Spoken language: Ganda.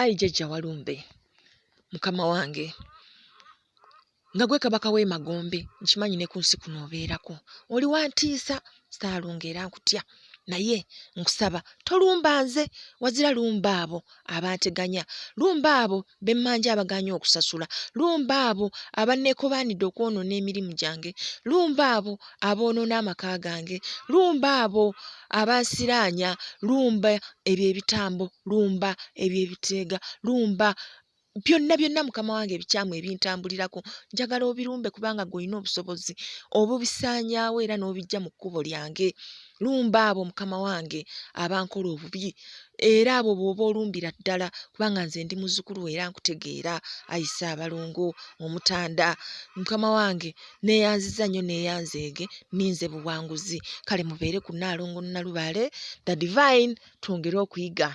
Ayi jjajja Walumbe, mukama wange, nga gwe kabaka w'e Magombe, nkimanyi ne ku nsi kuno obeerako. Oli wantiisa, Ssaalongo era nkutya. Naye nkusaba tolumba nze, wazira lumba abo abanteganya, lumba abo bemmanja abaganya okusasula, lumba abo abanneekobaanidde okwonoona emirimu gyange, lumba abo aboonoona amaka gange, lumba abo abansiraanya, lumba ebyo ebitambo, lumba ebyo ebiteega, lumba byonna mukama wange ebikyamu ebintambulirako, njagala obirumbe kubanga gw'olina obusobozi obubisaanyaawo era n'obiggya mu kkubo lyange. Lumba abo mukama wange abankola obubi, era abo bw'oba olumbira ddala kubanga nze ndi muzzukulu era nkutegeera. Ayi Ssaabalongo Omutanda, mukama wange neeyanziza nnyo neeyanzeege, ninze buwanguzi. Kale mubeere ku Nnaalongo Nalubaale, the divine, twongere okuyiga.